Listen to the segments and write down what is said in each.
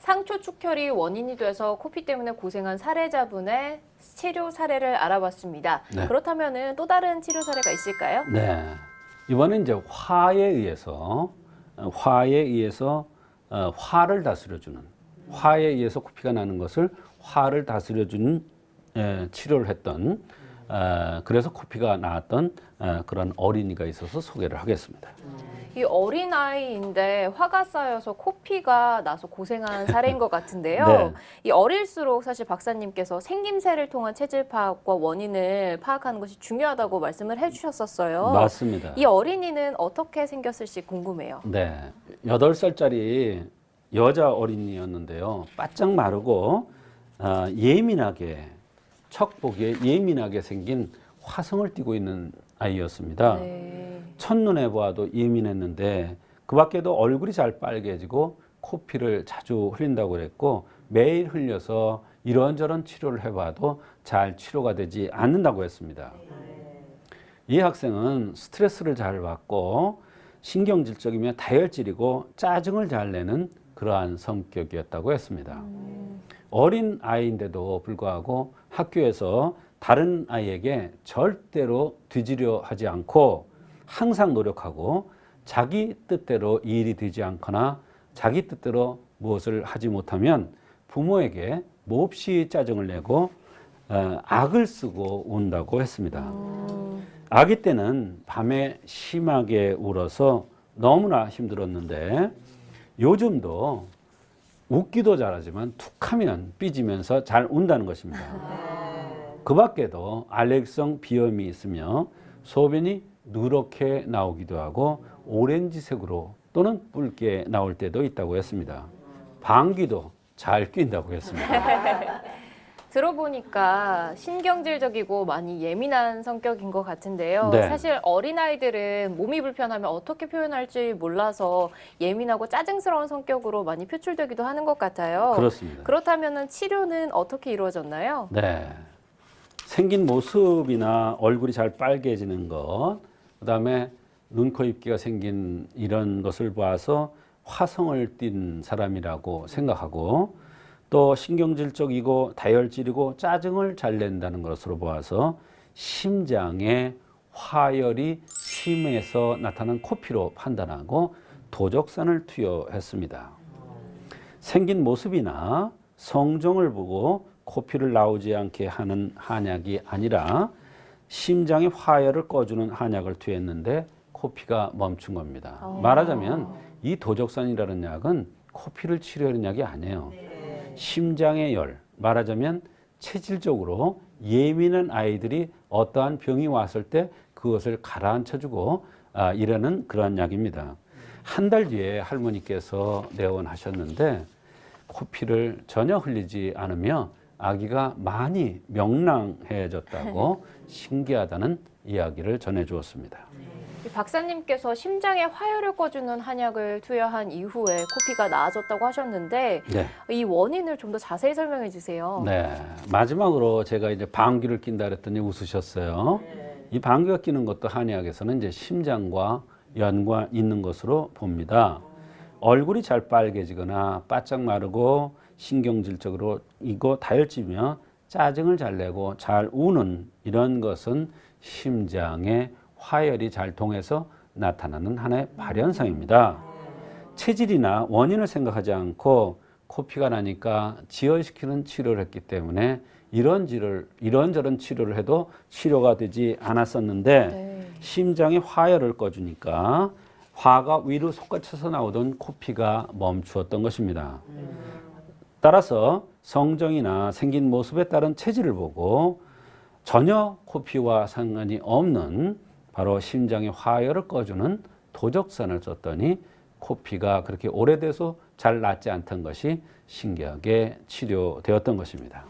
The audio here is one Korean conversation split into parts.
상초 축혈이 원인이 돼서 코피 때문에 고생한 사례자분의 치료 사례를 알아봤습니다. 네. 그렇다면 또 다른 치료 사례가 있을까요? 네. 이번엔 이제 화에 의해서 화를 다스려주는, 화에 의해서 코피가 나는 것을 화를 다스려주는 치료를 했던, 그래서 코피가 나왔던 그런 어린이가 있어서 소개를 하겠습니다. 이 어린아이인데 화가 쌓여서 코피가 나서 고생한 사례인 것 같은데요. 네. 이 어릴수록 사실 박사님께서 생김새를 통한 체질 파악과 원인을 파악하는 것이 중요하다고 말씀을 해주셨었어요. 맞습니다. 이 어린이는 어떻게 생겼을지 궁금해요. 네. 8살짜리 여자 어린이였는데요. 바짝 마르고 예민하게, 척 보기에 예민하게 생긴 화성을 띠고 있는 아이였습니다. 네. 첫눈에 보아도 예민했는데 그 밖에도 얼굴이 잘 빨개지고 코피를 자주 흘린다고 그랬고 매일 흘려서 이런저런 치료를 해봐도 잘 치료가 되지 않는다고 했습니다. 이 학생은 스트레스를 잘 받고 신경질적이며 다혈질이고 짜증을 잘 내는 그러한 성격이었다고 했습니다. 어린 아이인데도 불구하고 학교에서 다른 아이에게 절대로 뒤지려 하지 않고 항상 노력하고 자기 뜻대로 이 일이 되지 않거나 자기 뜻대로 무엇을 하지 못하면 부모에게 몹시 짜증을 내고 악을 쓰고 운다고 했습니다. 아기 때는 밤에 심하게 울어서 너무나 힘들었는데 요즘도 웃기도 잘하지만 툭하면 삐지면서 잘 운다는 것입니다. 그 밖에도 알레르기성 비염이 있으며 소변이 누렇게 나오기도 하고 오렌지색으로 또는 붉게 나올 때도 있다고 했습니다. 방귀도 잘 낀다고 했습니다. 들어보니까 신경질적이고 많이 예민한 성격인 것 같은데요. 네. 사실 어린아이들은 몸이 불편하면 어떻게 표현할지 몰라서 예민하고 짜증스러운 성격으로 많이 표출되기도 하는 것 같아요. 그렇습니다. 그렇다면 치료는 어떻게 이루어졌나요? 네. 생긴 모습이나 얼굴이 잘 빨개지는 것, 그다음에 눈, 코, 입기가 생긴 이런 것을 봐서 화성을 띤 사람이라고 생각하고 또 신경질적이고 다혈질이고 짜증을 잘 낸다는 것으로 보아서 심장에 화열이 심해서 나타난 코피로 판단하고 도적산을 투여했습니다. 생긴 모습이나 성종을 보고 코피를 나오지 않게 하는 한약이 아니라 심장의 화열을 꺼주는 한약을 투여했는데 코피가 멈춘 겁니다. 말하자면 이 도적산이라는 약은 코피를 치료하는 약이 아니에요. 심장의 열, 말하자면 체질적으로 예민한 아이들이 어떠한 병이 왔을 때 그것을 가라앉혀주고 이러는 그러한 약입니다. 한 달 뒤에 할머니께서 내원하셨는데 코피를 전혀 흘리지 않으며 아기가 많이 명랑해졌다고 신기하다는 이야기를 전해주었습니다. 이 박사님께서 심장에 화열을 꺼주는 한약을 투여한 이후에 코피가 나아졌다고 하셨는데 네. 이 원인을 좀 더 자세히 설명해 주세요. 네. 마지막으로 제가 이제 방귀를 낀다 그랬더니 웃으셨어요. 이 방귀가 끼는 것도 한의학에서는 이제 심장과 연관 있는 것으로 봅니다. 얼굴이 잘 빨개지거나 바짝 마르고 신경질적으로 이거 다혈질이며 짜증을 잘 내고 잘 우는 이런 것은 심장에 화열이 잘 통해서 나타나는 하나의 발현상입니다. 체질이나 원인을 생각하지 않고 코피가 나니까 지혈시키는 치료를 했기 때문에 이런저런 치료를 해도 치료가 되지 않았었는데 네. 심장에 화열을 꺼주니까 화가 위로 솟구쳐서 나오던 코피가 멈추었던 것입니다. 따라서 성정이나 생긴 모습에 따른 체질을 보고 전혀 코피와 상관이 없는 바로 심장의 화열을 꺼주는 도적산을 썼더니 코피가 그렇게 오래돼서 잘 낫지 않던 것이 신기하게 치료되었던 것입니다.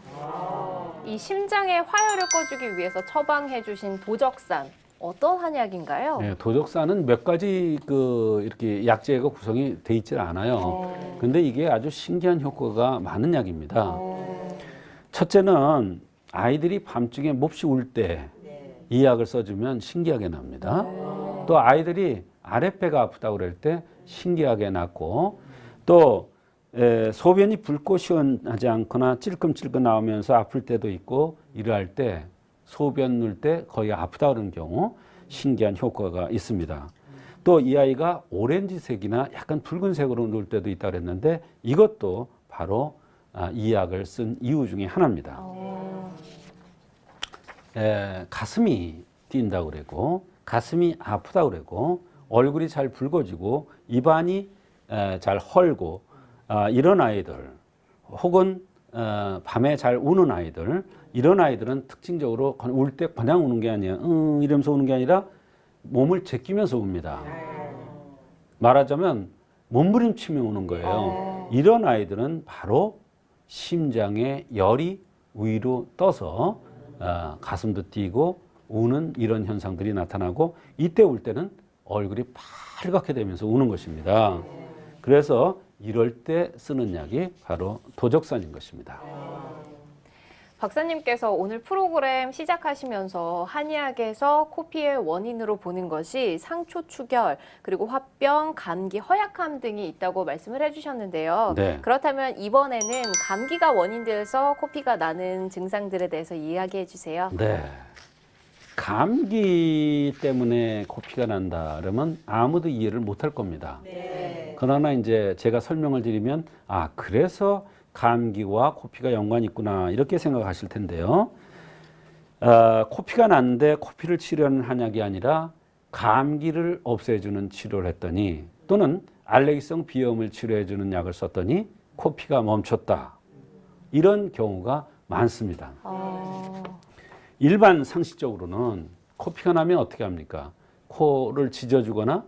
이 심장의 화열을 꺼주기 위해서 처방해 주신 도적산 어떤 한약인가요? 네, 도적산은 몇 가지 이렇게 약재가 구성이 돼 있지 않아요. 근데 이게 아주 신기한 효과가 많은 약입니다. 첫째는 아이들이 밤중에 몹시 울 때 이 약을 써주면 신기하게 납니다. 또 아이들이 아랫배가 아프다고 그럴 때 신기하게 낫고 또 소변이 붉고 시원하지 않거나 찔끔찔끔 나오면서 아플 때도 있고 이러할 때 소변 넣을 때 거의 아프다 그러는 경우 신기한 효과가 있습니다. 또 이 아이가 오렌지색이나 약간 붉은색으로 넣을 때도 있다 그랬는데 이것도 바로 이 약을 쓴 이유 중에 하나입니다. 가슴이 뛴다고 그러고 가슴이 아프다고 그러고 얼굴이 잘 붉어지고 입안이 잘 헐고 이런 아이들 혹은 밤에 잘 우는 아이들 이런 아이들은 특징적으로 울 때 그냥 우는 게 아니야 이러면서 우는 게 아니라 몸을 제끼면서 웁니다. 말하자면 몸부림치며 우는 거예요. 이런 아이들은 바로 심장에 열이 위로 떠서 가슴도 뛰고 우는 이런 현상들이 나타나고 이때 울 때는 얼굴이 빨갛게 되면서 우는 것입니다. 그래서 이럴 때 쓰는 약이 바로 도적산인 것입니다. 박사님께서 오늘 프로그램 시작하시면서 한의학에서 코피의 원인으로 보는 것이 상초 출혈, 그리고 화병, 감기, 허약함 등이 있다고 말씀을 해주셨는데요. 네. 그렇다면 이번에는 감기가 원인돼서 코피가 나는 증상들에 대해서 이야기해 주세요. 네. 감기 때문에 코피가 난다 그러면 아무도 이해를 못할 겁니다. 그러나 이제 제가 설명을 드리면 그래서 감기와 코피가 연관이 있구나 이렇게 생각하실 텐데요. 코피가 났는데 코피를 치료하는 한약이 아니라 감기를 없애주는 치료를 했더니 또는 알레르기성 비염을 치료해주는 약을 썼더니 코피가 멈췄다. 이런 경우가 많습니다. 일반 상식적으로는 코피가 나면 어떻게 합니까? 코를 짖어주거나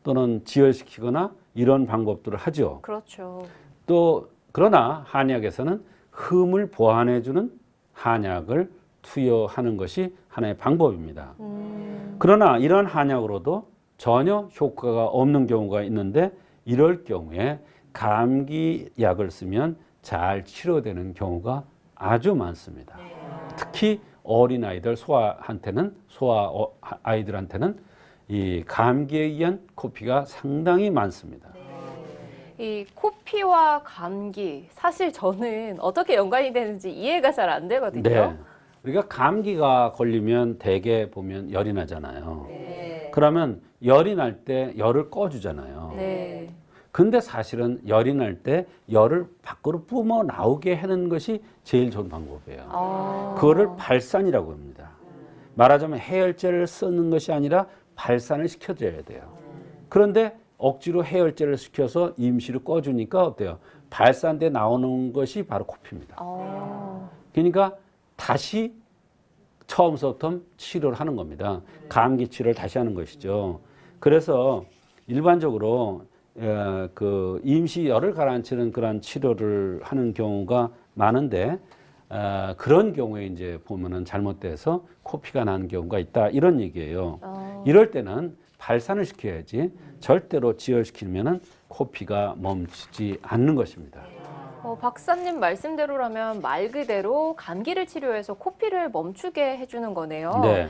또는 지혈시키거나 이런 방법들을 하죠. 그렇죠. 또 그러나 한의학에서는 흠을 보완해주는 한약을 투여하는 것이 하나의 방법입니다. 그러나 이런 한약으로도 전혀 효과가 없는 경우가 있는데 이럴 경우에 감기약을 쓰면 잘 치료되는 경우가 아주 많습니다. 특히 어린아이들, 소아 아이들한테는 이 감기에 의한 코피가 상당히 많습니다. 이 코피와 감기, 사실 저는 어떻게 연관이 되는지 이해가 잘 안 되거든요. 네. 우리가 감기가 걸리면 대개 보면 열이 나잖아요. 그러면 열이 날 때 열을 꺼주잖아요. 네. 근데 사실은 열이 날 때 열을 밖으로 뿜어 나오게 하는 것이 제일 좋은 방법이에요. 그거를 발산이라고 합니다. 말하자면 해열제를 쓰는 것이 아니라 발산을 시켜줘야 돼요. 그런데 억지로 해열제를 시켜서 임시로 꺼주니까 어때요? 발산돼 나오는 것이 바로 코피입니다. 그러니까 다시 처음부터 치료를 하는 겁니다. 감기 치료를 다시 하는 것이죠. 그래서 일반적으로 그 임시 열을 가라앉히는 그런 치료를 하는 경우가 많은데 그런 경우에 이제 보면은 잘못돼서 코피가 나는 경우가 있다 이런 얘기예요. 이럴 때는 발산을 시켜야지 절대로 지혈시키면은 코피가 멈추지 않는 것입니다. 박사님 말씀대로라면 말 그대로 감기를 치료해서 코피를 멈추게 해주는 거네요. 네.